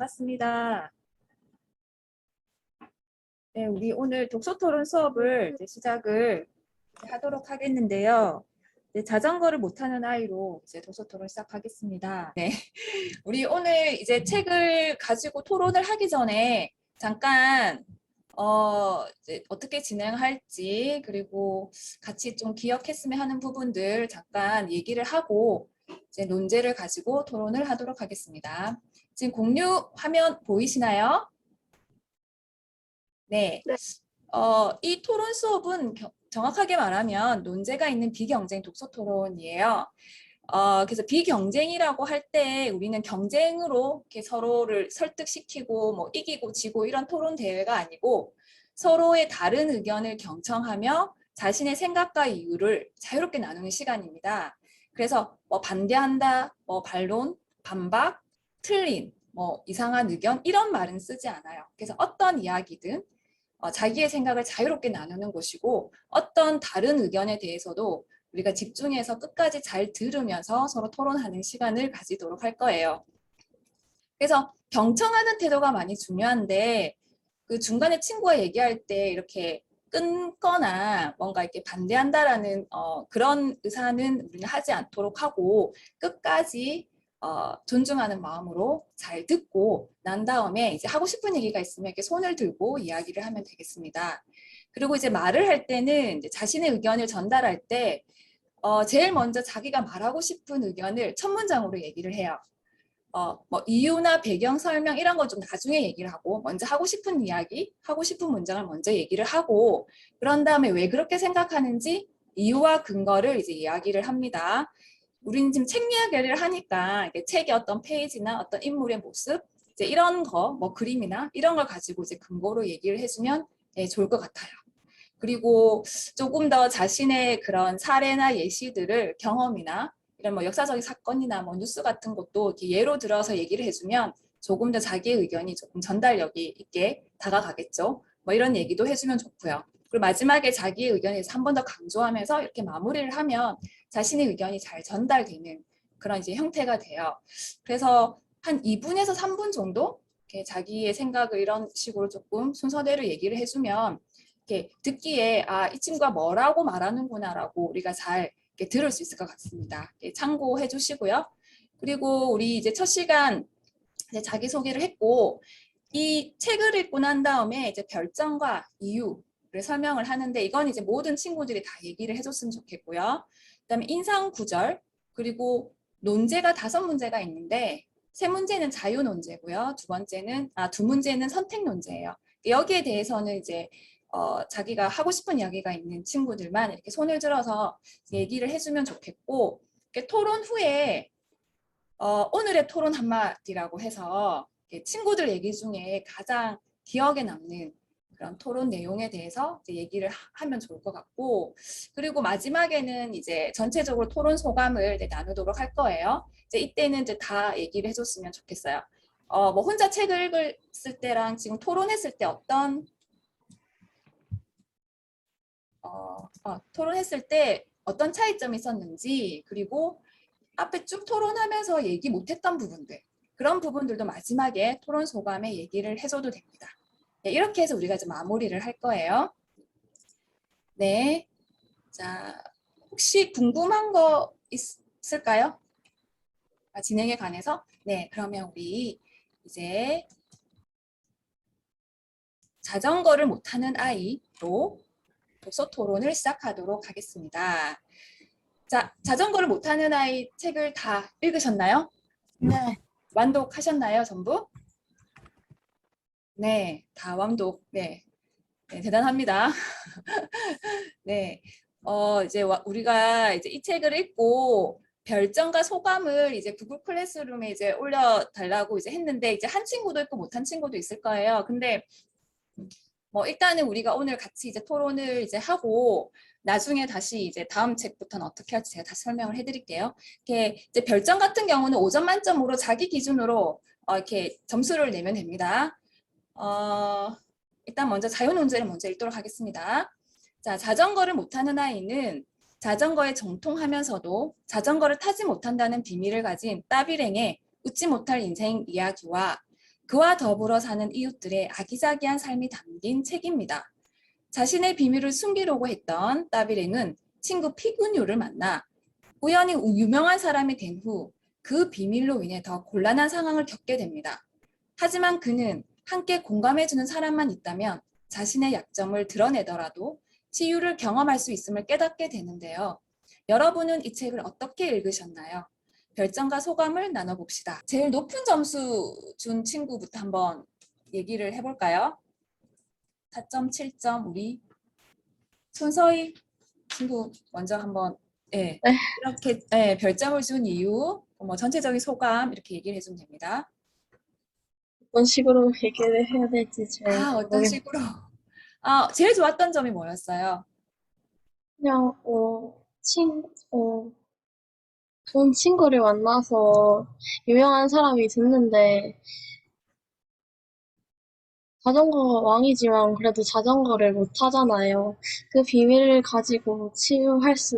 반갑습니다. 네, 우리 오늘 독서토론 수업을 이제 시작을 하도록 하겠는데요. 네, 자전거를 못하는 아이로 이제 독서토론 시작하겠습니다. 네, 우리 오늘 이제 책을 가지고 토론을 하기 전에 잠깐 이제 어떻게 진행할지 그리고 같이 좀 기억했으면 하는 부분들 잠깐 얘기를 하고 이제 논제를 가지고 토론을 하도록 하겠습니다. 지금 공유 화면 보이시나요? 네. 네. 이 토론 수업은 정확하게 말하면 논제가 있는 비경쟁 독서 토론이에요. 그래서 비경쟁이라고 할 때 우리는 경쟁으로 이렇게 서로를 설득시키고 뭐 이기고 지고 이런 토론 대회가 아니고 서로의 다른 의견을 경청하며 자신의 생각과 이유를 자유롭게 나누는 시간입니다. 그래서 뭐 반대한다, 뭐 반론, 반박, 틀린, 뭐 이상한 의견 이런 말은 쓰지 않아요. 그래서 어떤 이야기든 자기의 생각을 자유롭게 나누는 것이고 어떤 다른 의견에 대해서도 우리가 집중해서 끝까지 잘 들으면서 서로 토론하는 시간을 가지도록 할 거예요. 그래서 경청하는 태도가 많이 중요한데 그 중간에 친구가 얘기할 때 이렇게 끊거나 뭔가 이렇게 반대한다라는 그런 의사는 우리는 하지 않도록 하고 끝까지 존중하는 마음으로 잘 듣고 난 다음에 이제 하고 싶은 얘기가 있으면 이렇게 손을 들고 이야기를 하면 되겠습니다. 그리고 이제 말을 할 때는 이제 자신의 의견을 전달할 때 제일 먼저 자기가 말하고 싶은 의견을 첫 문장으로 얘기를 해요. 뭐 이유나 배경 설명 이런 거 좀 나중에 얘기를 하고 먼저 하고 싶은 이야기, 하고 싶은 문장을 먼저 얘기를 하고 그런 다음에 왜 그렇게 생각하는지 이유와 근거를 이제 이야기를 합니다. 우리는 지금 책 이야기를 하니까 책의 어떤 페이지나 어떤 인물의 모습 이제 이런 거, 뭐 그림이나 이런 걸 가지고 이제 근거로 얘기를 해주면 좋을 것 같아요. 그리고 조금 더 자신의 그런 사례나 예시들을 경험이나 이런 뭐 역사적인 사건이나 뭐 뉴스 같은 것도 이렇게 예로 들어서 얘기를 해주면 조금 더 자기의 의견이 조금 전달력이 있게 다가가겠죠. 뭐 이런 얘기도 해주면 좋고요. 그리고 마지막에 자기의 의견에 대해서 한 번 더 강조하면서 이렇게 마무리를 하면 자신의 의견이 잘 전달되는 그런 이제 형태가 돼요. 그래서 한 2분에서 3분 정도 이렇게 자기의 생각을 이런 식으로 조금 순서대로 얘기를 해주면 이렇게 듣기에 이 친구가 뭐라고 말하는구나라고 우리가 잘 이렇게 들을 수 있을 것 같습니다. 참고해 주시고요. 그리고 우리 이제 첫 시간 이제 자기소개를 했고 이 책을 읽고 난 다음에 이제 별점과 이유를 설명을 하는데 이건 이제 모든 친구들이 다 얘기를 해줬으면 좋겠고요. 그다음에 인상 구절 그리고 논제가 5문제가 있는데 3문제는 자유 논제고요. 두 문제는 선택 논제예요. 여기에 대해서는 이제 자기가 하고 싶은 이야기가 있는 친구들만 이렇게 손을 들어서 얘기를 해주면 좋겠고 토론 후에 오늘의 토론 한마디라고 해서 친구들 얘기 중에 가장 기억에 남는 그런 토론 내용에 대해서 이제 얘기를 하면 좋을 것 같고 그리고 마지막에는 이제 전체적으로 토론 소감을 나누도록 할 거예요. 이제 이때는 이제 다 얘기를 해줬으면 좋겠어요. 뭐 혼자 책을 읽을 때랑 지금 토론했을 때 어떤 토론했을 때 어떤 차이점이 있었는지 그리고 앞에 쭉 토론하면서 얘기 못했던 부분들 그런 부분들도 마지막에 토론 소감에 얘기를 해줘도 됩니다. 네, 이렇게 해서 우리가 좀 마무리를 할 거예요. 네, 자 혹시 궁금한 거 있을까요? 진행에 관해서? 네, 그러면 우리 이제 자전거를 못하는 아이로 독서 토론을 시작하도록 하겠습니다. 자, 자전거를 못하는 아이 책을 다 읽으셨나요? 네. 완독하셨나요, 전부? 네, 다 완독. 네, 네 대단합니다. 네, 이제 우리가 이제 이 책을 읽고 별점과 소감을 이제 구글 클래스룸에 이제 올려달라고 이제 했는데 이제 한 친구도 있고 못한 친구도 있을 거예요. 근데 뭐 일단은 우리가 오늘 같이 이제 토론을 이제 하고 나중에 다시 이제 다음 책부터는 어떻게 할지 제가 다시 설명을 해드릴게요. 이렇게 이제 별점 같은 경우는 5점 만점으로 자기 기준으로 이렇게 점수를 내면 됩니다. 일단 먼저 자유 논제를 먼저 읽도록 하겠습니다. 자, 자전거를 못하는 아이는 자전거에 정통하면서도 자전거를 타지 못한다는 비밀을 가진 따비랭의 웃지 못할 인생 이야기와 그와 더불어 사는 이웃들의 아기자기한 삶이 담긴 책입니다. 자신의 비밀을 숨기려고 했던 따비랭은 친구 피그뉴를 만나 우연히 유명한 사람이 된 후 그 비밀로 인해 더 곤란한 상황을 겪게 됩니다. 하지만 그는 함께 공감해주는 사람만 있다면 자신의 약점을 드러내더라도 치유를 경험할 수 있음을 깨닫게 되는데요. 여러분은 이 책을 어떻게 읽으셨나요? 별점과 소감을 나눠봅시다. 제일 높은 점수 준 친구부터 한번 얘기를 해볼까요? 4.7점 우리 손서희 친구 먼저 한번 예, 네, 이렇게 예, 별점을 준 이유, 뭐 전체적인 소감 이렇게 얘기를 해주면 됩니다. 어떤 식으로 얘기를 해야 될지 잘 어떤 모르겠네요. 식으로? 제일 좋았던 점이 뭐였어요? 그냥, 좋은 친구를 만나서 유명한 사람이 됐는데, 자전거 왕이지만 그래도 자전거를 못 타잖아요. 그 비밀을 가지고 치유할 수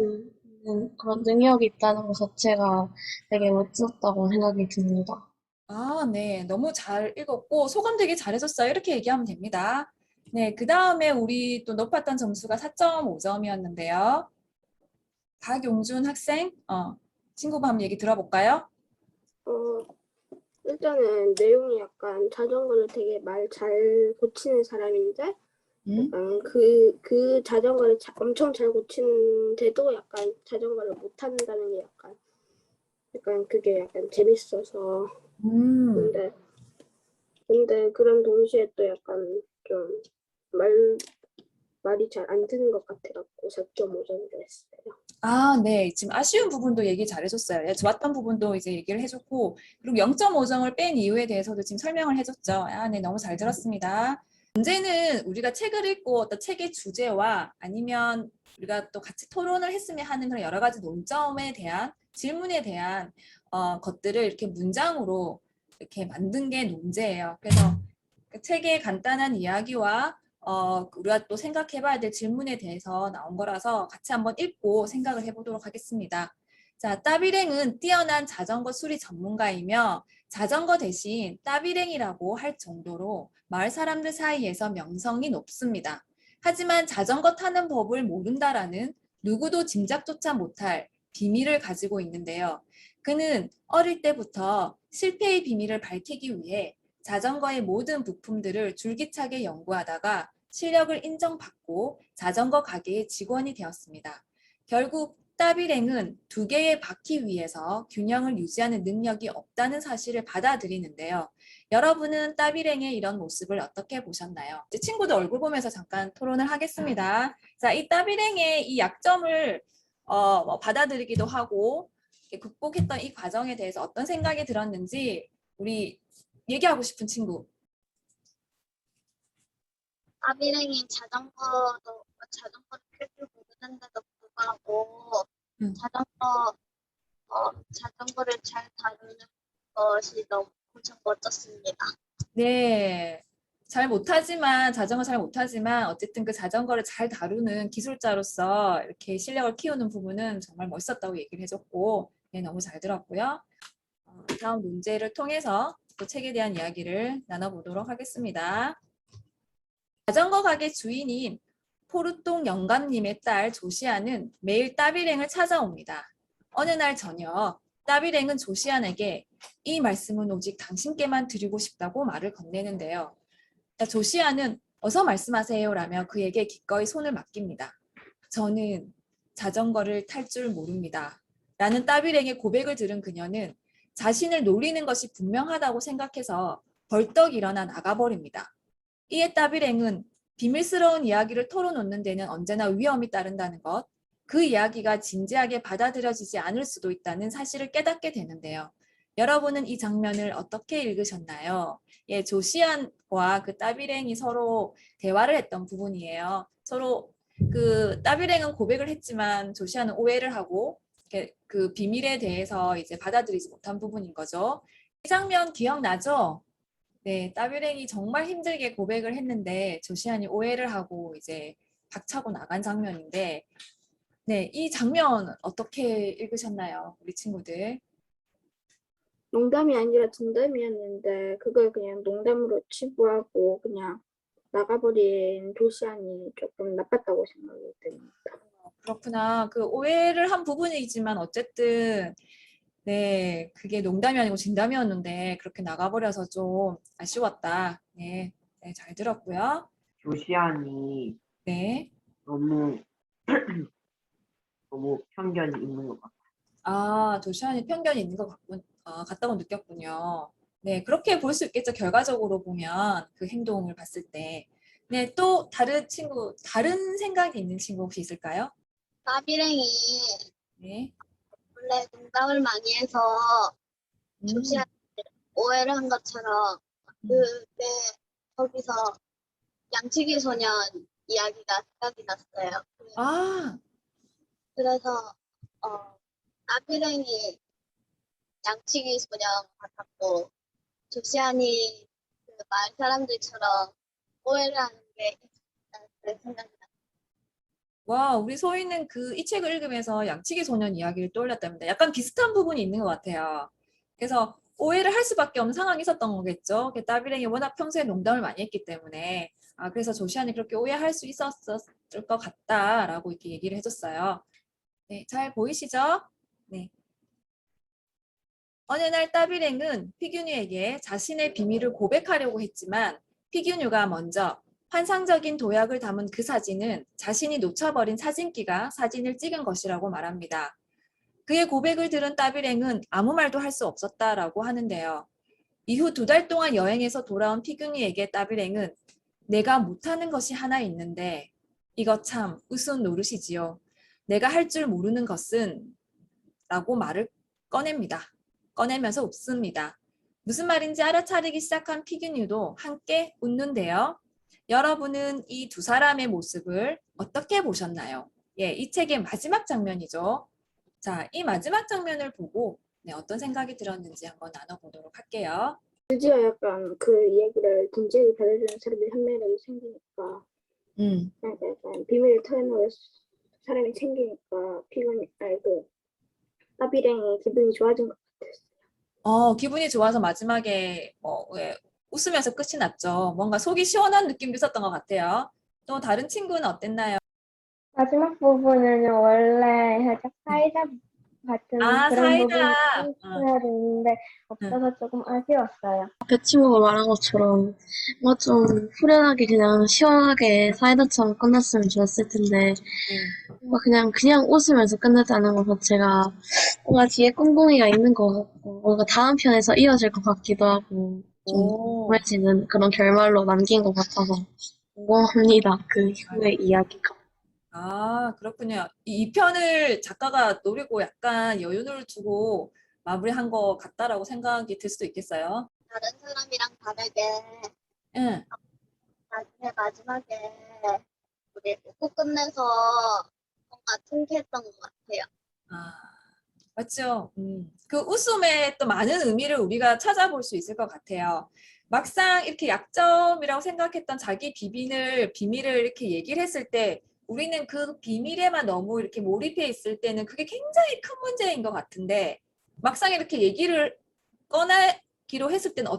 있는 그런 능력이 있다는 것 자체가 되게 멋졌다고 생각이 듭니다. 네. 너무 잘 읽었고 소감 되게 잘해줬어요. 이렇게 얘기하면 됩니다. 네, 그 다음에 우리 또 높았던 점수가 4.5점이었는데요. 박용준 학생, 친구분 한번 얘기 들어볼까요? 어, 일단은 내용이 약간 자전거를 되게 말 잘 고치는 사람인데, 약간 그 자전거를 엄청 잘 고치는데도 약간 자전거를 못 탄다는 게 약간 그게 약간 재밌어서. 음. 근데 그런 동시에 또 약간 좀 말이 잘 안 듣는 것 같아갖고 4.5점으로 했어요. 네. 지금 아쉬운 부분도 얘기 잘해줬어요. 예, 좋았던 부분도 이제 얘기를 해줬고, 그리고 0.5점을 뺀 이유에 대해서도 지금 설명을 해줬죠. 네. 너무 잘 들었습니다. 문제는 우리가 책을 읽고 어떤 책의 주제와 아니면 우리가 또 같이 토론을 했으면 하는 그런 여러 가지 논점에 대한 질문에 대한 것들을 이렇게 문장으로 이렇게 만든 게 논제예요. 그래서 그 책의 간단한 이야기와 우리가 또 생각해봐야 될 질문에 대해서 나온 거라서 같이 한번 읽고 생각을 해보도록 하겠습니다. 자, 따비랭은 뛰어난 자전거 수리 전문가이며 자전거 대신 따비랭이라고 할 정도로 마을 사람들 사이에서 명성이 높습니다. 하지만 자전거 타는 법을 모른다라는 누구도 짐작조차 못할 비밀을 가지고 있는데요. 그는 어릴 때부터 실패의 비밀을 밝히기 위해 자전거의 모든 부품들을 줄기차게 연구하다가 실력을 인정받고 자전거 가게의 직원이 되었습니다. 결국 따비랭은 두 개의 바퀴 위에서 균형을 유지하는 능력이 없다는 사실을 받아들이는데요. 여러분은 따비랭의 이런 모습을 어떻게 보셨나요? 친구들 얼굴 보면서 잠깐 토론을 하겠습니다. 자, 이 따비랭의 이 약점을 받아들이기도 하고 극복했던 이 과정에 대해서 어떤 생각이 들었는지 우리 얘기하고 싶은 친구. 아비랭이 자전거를 필 줄 모르는데도 불구하고 음. 자전거를 잘 다루는 것이 너무 엄청 멋졌습니다. 네. 자전거 잘 못하지만 어쨌든 그 자전거를 잘 다루는 기술자로서 이렇게 실력을 키우는 부분은 정말 멋있었다고 얘기를 해줬고, 네, 너무 잘 들었고요. 다음 문제를 통해서 또 책에 대한 이야기를 나눠보도록 하겠습니다. 자전거 가게 주인인 포르똥 영감님의 딸 조시아는 매일 따비랭을 찾아옵니다. 어느 날 저녁 따비랭은 조시안에게 이 말씀은 오직 당신께만 드리고 싶다고 말을 건네는데요. 조시아는 어서 말씀하세요 라며 그에게 기꺼이 손을 맡깁니다. 저는 자전거를 탈 줄 모릅니다. 라는 따비랭의 고백을 들은 그녀는 자신을 놀리는 것이 분명하다고 생각해서 벌떡 일어나 나가버립니다. 이에 따비랭은 비밀스러운 이야기를 털어놓는 데는 언제나 위험이 따른다는 것, 그 이야기가 진지하게 받아들여지지 않을 수도 있다는 사실을 깨닫게 되는데요. 여러분은 이 장면을 어떻게 읽으셨나요? 예, 조시안과 그 따비랭이 서로 대화를 했던 부분이에요. 서로 그 따비랭은 고백을 했지만 조시안은 오해를 하고 그 비밀에 대해서 이제 받아들이지 못한 부분인 거죠. 이 장면 기억나죠? 네, 따비랭이 정말 힘들게 고백을 했는데 조시안이 오해를 하고 이제 박차고 나간 장면인데, 네, 이 장면 어떻게 읽으셨나요, 우리 친구들? 농담이 아니라 진담이었는데 그걸 그냥 농담으로 치부하고 그냥 나가버린 도시안이 조금 나빴다고 생각이 듭니다. 그렇구나. 그 오해를 한 부분이지만 어쨌든 네, 그게 농담이 아니고 진담이었는데 그렇게 나가버려서 좀 아쉬웠다. 네, 네, 잘 들었고요. 조시안이 네. 너무 너무 편견이 있는 것 같아요. 아, 도시안이 편견이 있는 것 같다고 느꼈군요. 네, 그렇게 볼 수 있겠죠. 결과적으로 보면 그 행동을 봤을 때. 네, 또 다른 친구, 다른 생각이 있는 친구 혹시 있을까요? 나비랭이 네. 원래 농담을 많이 해서 음, 조시한테 오해를 한 것처럼 그때 거기서 양치기 소년 이야기가 생각이 났어요. 아, 그래서 나비랭이 양치기 소년 같았고 조시안이 그 마을 사람들처럼 오해를 하는 게 있다는 생각이 났어요. 와, 우리 소희는 이 책을 읽으면서 양치기 소년 이야기를 떠올렸답니다. 약간 비슷한 부분이 있는 것 같아요. 그래서 오해를 할 수밖에 없는 상황이 있었던 거겠죠. 따비랭이 워낙 평소에 농담을 많이 했기 때문에. 아, 그래서 조시안이 그렇게 오해할 수 있었을 것 같다라고 이렇게 얘기를 해줬어요. 네, 잘 보이시죠? 네. 어느 날 따비랭은 피규니에게 자신의 비밀을 고백하려고 했지만 피규니가 먼저 환상적인 도약을 담은 그 사진은 자신이 놓쳐버린 사진기가 사진을 찍은 것이라고 말합니다. 그의 고백을 들은 따비랭은 아무 말도 할 수 없었다라고 하는데요. 이후 2달 동안 여행에서 돌아온 피규니에게 따비랭은 내가 못하는 것이 하나 있는데 이거 참 우스운 노릇이지요. 내가 할 줄 모르는 것은 라고 말을 꺼내면서 웃습니다. 무슨 말인지 알아차리기 시작한 피규니도 함께 웃는데요. 여러분은 이 두 사람의 모습을 어떻게 보셨나요? 예, 이 책의 마지막 장면이죠. 자, 이 마지막 장면을 보고 어떤 생각이 들었는지 한번 나눠보도록 할게요. 드디어 약간 그 이야기를 진지하게 받아주는 사람이 한 명이라도 생기니까 약간 비밀을 털어놓을 사람이 생기니까 피곤이 알고 나비랭이 기분이 좋아진 것 같았어요. 기분이 좋아서 마지막에 웃으면서 끝이 났죠. 뭔가 속이 시원한 느낌도 있었던 것 같아요. 또 다른 친구는 어땠나요? 마지막 부분은 원래 살짝 사이다 같은 아, 그런 사이다. 부분이 어, 있어야 되는데 응. 없어서 조금 아쉬웠어요. 앞에 친구가 말한 것처럼 뭔가 좀 후련하게 그냥 시원하게 사이다처럼 끝났으면 좋았을 텐데 뭔가 그냥 웃으면서 끝냈다는 것 자체가 뭔가 뒤에 꿍꿍이가 있는 것 같고 뭔가 다음 편에서 이어질 것 같기도 하고 좀 오, 궁금해지는 그런 결말로 남긴 것 같아서 궁금합니다. 그 후의 이야기가. 아, 그렇군요. 이 편을 작가가 노리고 약간 여유를 두고 마무리한 것 같다라고 생각이 들 수도 있겠어요. 다른 사람이랑 다르게 응. 나중에 마지막에 우리 웃고 끝내서 뭔가 통쾌했던 것 같아요. 아, 맞죠. 그 웃음에 또 많은 의미를 우리가 찾아볼 수 있을 것 같아요. 막상 이렇게 약점이라고 생각했던 자기 비밀을 이렇게 얘기를 했을 때 우리는 그 비밀에만 너무 이렇게 몰입해 있을 때는 그게 굉장히 큰 문제인 것 같은데 막상 이렇게 얘기를 꺼내기로 했을 때는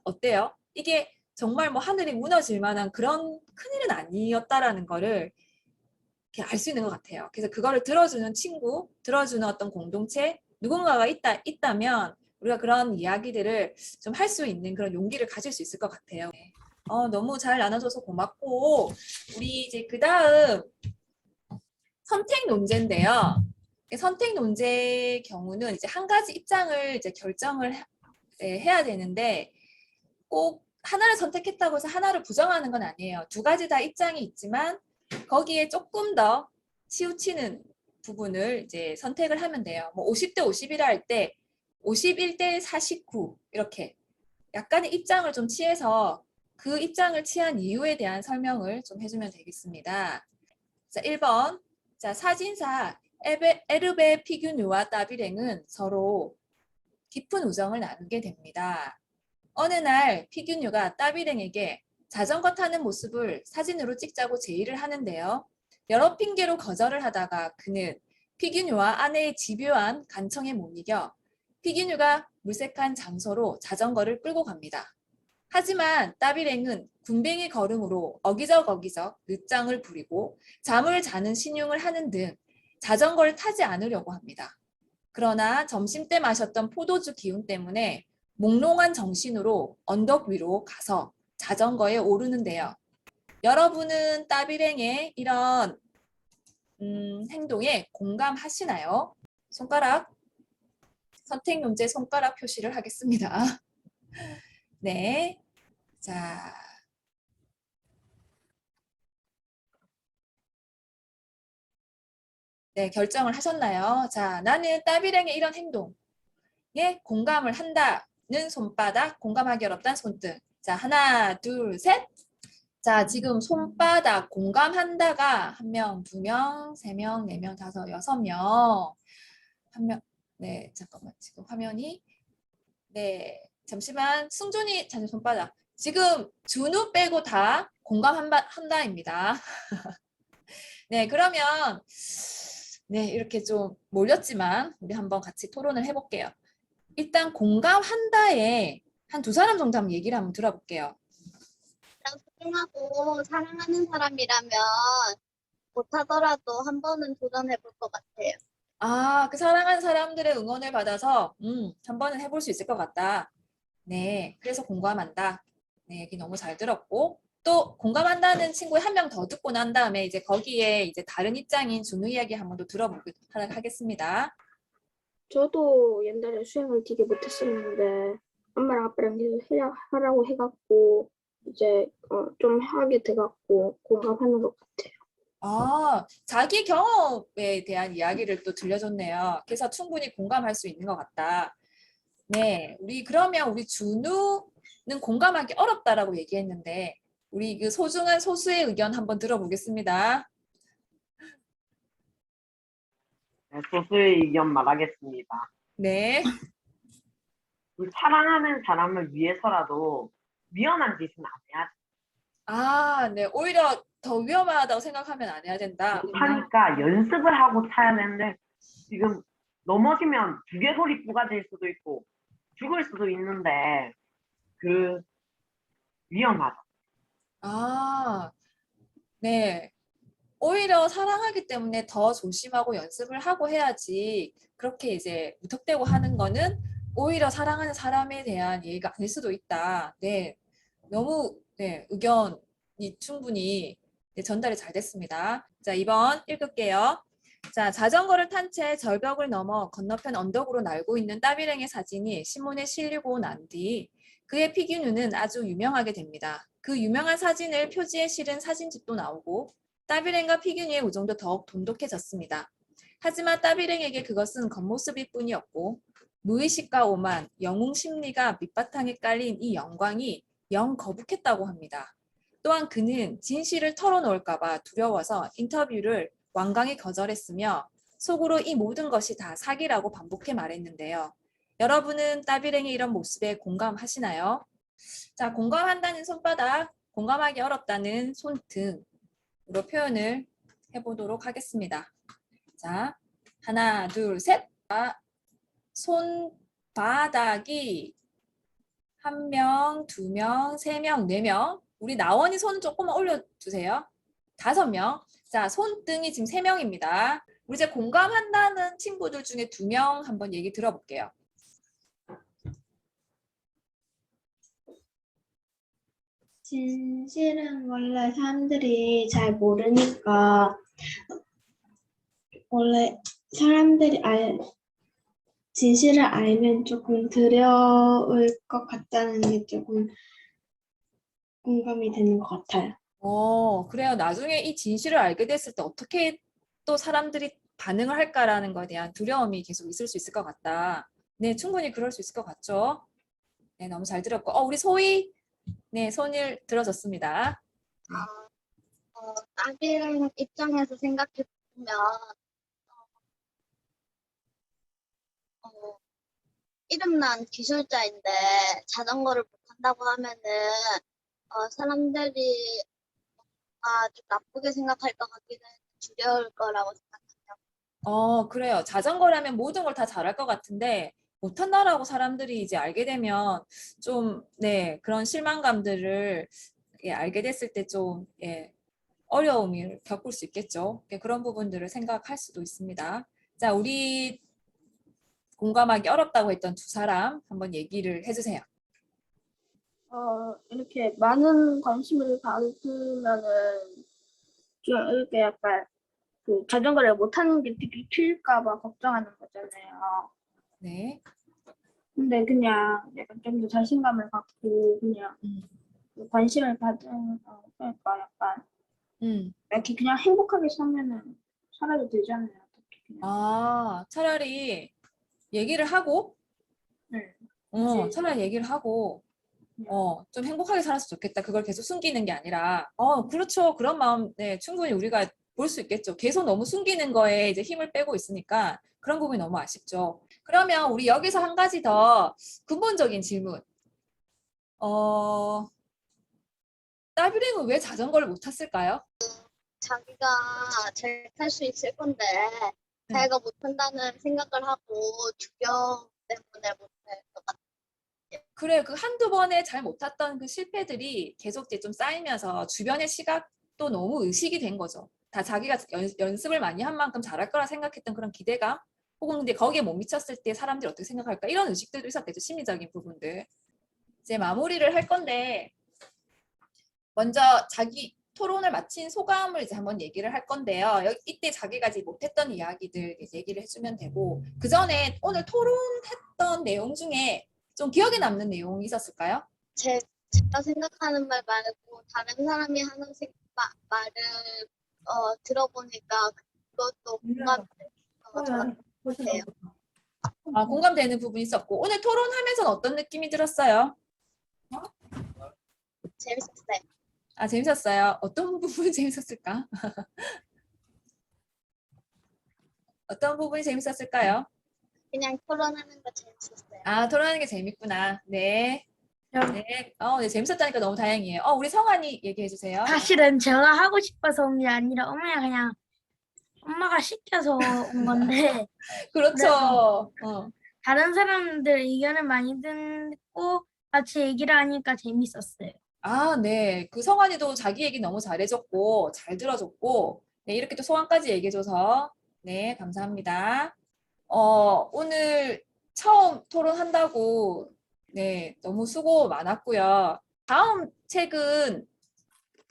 어때요? 이게 정말 뭐 하늘이 무너질 만한 그런 큰일은 아니었다라는 거를 알 수 있는 것 같아요. 그래서 그거를 들어주는 친구, 들어주는 어떤 공동체, 누군가가 있다면 우리가 그런 이야기들을 좀 할 수 있는 그런 용기를 가질 수 있을 것 같아요. 너무 잘 나눠줘서 고맙고, 우리 이제 그 다음 선택 논제인데요. 선택 논제의 경우는 이제 한 가지 입장을 이제 결정을 해야 되는데, 꼭 하나를 선택했다고 해서 하나를 부정하는 건 아니에요. 2가지 다 입장이 있지만 거기에 조금 더 치우치는 부분을 이제 선택을 하면 돼요. 뭐 50대 50이라 할 때 51대 49 이렇게 약간의 입장을 좀 취해서 그 입장을 취한 이유에 대한 설명을 좀 해주면 되겠습니다. 자, 1번. 자, 사진사 에르베 피규누와 따비랭은 서로 깊은 우정을 나누게 됩니다. 어느 날 피규뉴가 따비랭에게 자전거 타는 모습을 사진으로 찍자고 제의를 하는데요. 여러 핑계로 거절을 하다가 그는 피규뉴와 아내의 집요한 간청에 못 이겨 피기뉴가 물색한 장소로 자전거를 끌고 갑니다. 하지만 따비랭은 군뱅이 걸음으로 어기적 늦장을 부리고 잠을 자는 신용을 하는 등 자전거를 타지 않으려고 합니다. 그러나 점심때 마셨던 포도주 기운 때문에 몽롱한 정신으로 언덕 위로 가서 자전거에 오르는데요. 여러분은 따비랭의 이런 행동에 공감하시나요? 손가락, 선택 문제 손가락 표시를 하겠습니다. 네. 자. 네, 결정을 하셨나요? 자, 나는 따비랭의 이런 행동에 공감을 한다는 손바닥, 공감하기 어렵다는 손등. 자, 하나, 둘, 셋. 자, 지금 손바닥 공감한다가 1명, 2명, 3명, 4명, 5, 6명. 1명. 네, 잠깐만. 지금 화면이. 네, 잠시만. 승준이 자녀 손바닥. 지금 준우 빼고 다 공감한다입니다. 네, 그러면 네, 이렇게 좀 몰렸지만 우리 한번 같이 토론을 해볼게요. 일단 공감한다에 한 2사람 정도 한번 얘기를 한번 들어볼게요. 소중하고 사랑하는 사람이라면 못하더라도 한 번은 도전해볼 것 같아요. 아, 그 사랑하는 사람들의 응원을 받아서 한 번은 해볼 수 있을 것 같다. 네, 그래서 공감한다. 네, 얘기 너무 잘 들었고 또 공감한다는 친구의 1명 더 듣고 난 다음에 이제 거기에 이제 다른 입장인 준우 이야기 한번 더 들어보도록 하겠습니다. 저도 옛날에 수영을 되게 못했었는데 엄마랑 아빠랑 계속 하라고 해갖고 이제 좀 하게 돼갖고 공감하는 것 같아요. 아, 자기 경험에 대한 이야기를 또 들려줬네요. 그래서 충분히 공감할 수 있는 것 같다. 네, 그러면 우리 준우는 공감하기 어렵다라고 얘기했는데, 우리 그 소중한 소수의 의견 한번 들어보겠습니다. 네, 소수의 의견 말하겠습니다. 네. 사랑하는 사람을 위해서라도 위험한 짓은 안 해야지. 아, 네. 오히려 더 위험하다고 생각하면 안 해야 된다. 하니까 연습을 하고 타야 되는데 지금 넘어지면 두개골이 부가질 수도 있고 죽을 수도 있는데 위험하다. 아, 네. 오히려 사랑하기 때문에 더 조심하고 연습을 하고 해야지 그렇게 이제 무턱대고 하는 거는 오히려 사랑하는 사람에 대한 예의가 아닐 수도 있다. 네. 너무 네, 의견이 충분히 네, 전달이 잘 됐습니다. 자, 2번 읽을게요. 자, 자전거를 탄 채 절벽을 넘어 건너편 언덕으로 날고 있는 따비랭의 사진이 신문에 실리고 난 뒤 그의 피규누는 아주 유명하게 됩니다. 그 유명한 사진을 표지에 실은 사진집도 나오고 따비랭과 피규니의 우정도 더욱 돈독해졌습니다. 하지만 따비랭에게 그것은 겉모습일 뿐이었고 무의식과 오만, 영웅 심리가 밑바탕에 깔린 이 영광이 영 거북했다고 합니다. 또한 그는 진실을 털어놓을까 봐 두려워서 인터뷰를 완강히 거절했으며 속으로 이 모든 것이 다 사기라고 반복해 말했는데요. 여러분은 따비랭의 이런 모습에 공감하시나요? 자, 공감한다는 손바닥, 공감하기 어렵다는 손등 으로 표현을 해보도록 하겠습니다. 자, 하나, 둘, 셋. 손바닥이 1명, 2명, 3명, 4명. 우리 나원이 손 조금만 올려주세요. 5명. 자, 손등이 지금 3명입니다. 우리 이제 공감한다는 친구들 중에 2명 한번 얘기 들어볼게요. 진실은 원래 사람들이 잘 모르니까 원래 사람들이 진실을 알면 조금 두려울 것 같다는 게 조금 공감이 되는 것 같아요. 그래요. 나중에 이 진실을 알게 됐을 때 어떻게 또 사람들이 반응을 할까라는 것에 대한 두려움이 계속 있을 수 있을 것 같다. 네, 충분히 그럴 수 있을 것 같죠. 네, 너무 잘 들었고. 우리 소희. 네, 손을 들어줬습니다. 따비랑 입장에서 생각해보면 이름난 기술자인데 자전거를 못한다고 하면은 사람들이 좀 나쁘게 생각할 것 같기는 두려울 거라고 생각해요. 그래요. 자전거라면 모든 걸 다 잘할 것 같은데 못한다라고 사람들이 이제 알게 되면 좀, 네, 그런 실망감들을 예, 알게 됐을 때 좀, 예, 어려움을 겪을 수 있겠죠. 예, 그런 부분들을 생각할 수도 있습니다. 자, 우리 공감하기 어렵다고 했던 두 사람 한번 얘기를 해주세요. 이렇게 많은 관심을 받으면은 좀 이렇게 약간 그 자전거를 못하는 게 되게 튈까 봐 걱정하는 거잖아요. 네. 근데 그냥 약간 좀 더 자신감을 갖고 그냥 음. 관심을 받으면 그러니까 약간 음. 이렇게 그냥 행복하게 살면은 살아도 되잖아요. 어떻게 그냥. 아, 차라리 얘기를 하고, 네. 차라리 얘기를 하고, 좀 행복하게 살았으면 좋겠다. 그걸 계속 숨기는 게 아니라, 그렇죠. 그런 마음, 네, 충분히 우리가 볼 수 있겠죠. 계속 너무 숨기는 거에 이제 힘을 빼고 있으니까 그런 부분이 너무 아쉽죠. 그러면 우리 여기서 한 가지 더 근본적인 질문. 따뷰링은 왜 자전거를 못 탔을까요? 자기가 잘 탈 수 있을 건데 네. 자기가 못한다는 생각을 하고 주경 때문에 못할 것 같아요. 그래, 그 한두 번에 잘 못 탔던 그 실패들이 계속 이제 좀 쌓이면서 주변의 시각도 너무 의식이 된 거죠. 다 자기가 연습을 많이 한 만큼 잘할 거라 생각했던 그런 기대감, 혹은 근데 거기에 못 미쳤을 때 사람들이 어떻게 생각할까? 이런 의식들도 있었겠죠. 심리적인 부분들. 이제 마무리를 할 건데, 먼저 자기 토론을 마친 소감을 이제 한번 얘기를 할 건데요. 이때 자기가 이제 못했던 이야기들 이제 얘기를 해주면 되고, 그 전에 오늘 토론했던 내용 중에 좀 기억에 남는 내용이 있었을까요? 제가 생각하는 말 말고 다른 사람이 하는 말을 들어보니까 그것도 공감돼서 좋았던 것 같아요. 공감되는 부분이 있었고, 오늘 토론하면서는 어떤 느낌이 들었어요? 재밌었어요. 재밌었어요. 어떤 부분이 재밌었을까? 어떤 부분이 재밌었을까요? 그냥 토론하는 거 재밌었어요. 토론하는 게 재밌구나. 네. 네. 네, 재밌었다니까 너무 다행이에요. 우리 성환이 얘기해 주세요. 사실은 제가 하고 싶어서 온 게 아니라 엄마가 시켜서 온 건데 그렇죠. 다른 사람들 의견을 많이 듣고 같이 얘기를 하니까 재밌었어요. 네. 그 성환이도 자기 얘기 너무 잘해줬고, 잘 들어줬고, 네, 이렇게 또 소감까지 얘기해줘서, 네, 감사합니다. 오늘 처음 토론한다고, 네, 너무 수고 많았고요. 다음 책은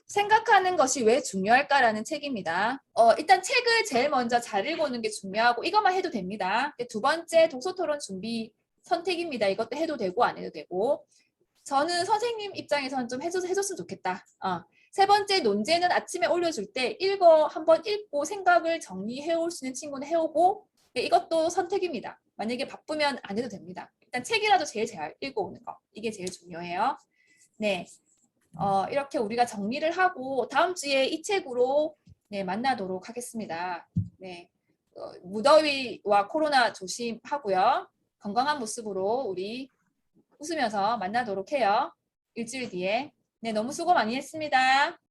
생각하는 것이 왜 중요할까라는 책입니다. 일단 책을 제일 먼저 잘 읽어오는 게 중요하고, 이것만 해도 됩니다. 두 번째 독서 토론 준비 선택입니다. 이것도 해도 되고, 안 해도 되고. 저는 선생님 입장에서는 좀 해줬으면 좋겠다. 세 번째 논제는 아침에 올려줄 때 한번 읽고 생각을 정리해 올 수 있는 친구는 해오고, 네, 이것도 선택입니다. 만약에 바쁘면 안 해도 됩니다. 일단 책이라도 제일 잘 읽어오는 거. 이게 제일 중요해요. 네. 이렇게 우리가 정리를 하고 다음 주에 이 책으로 네, 만나도록 하겠습니다. 네. 무더위와 코로나 조심하고요. 건강한 모습으로 우리 웃으면서 만나도록 해요. 일주일 뒤에. 네, 너무 수고 많이 했습니다.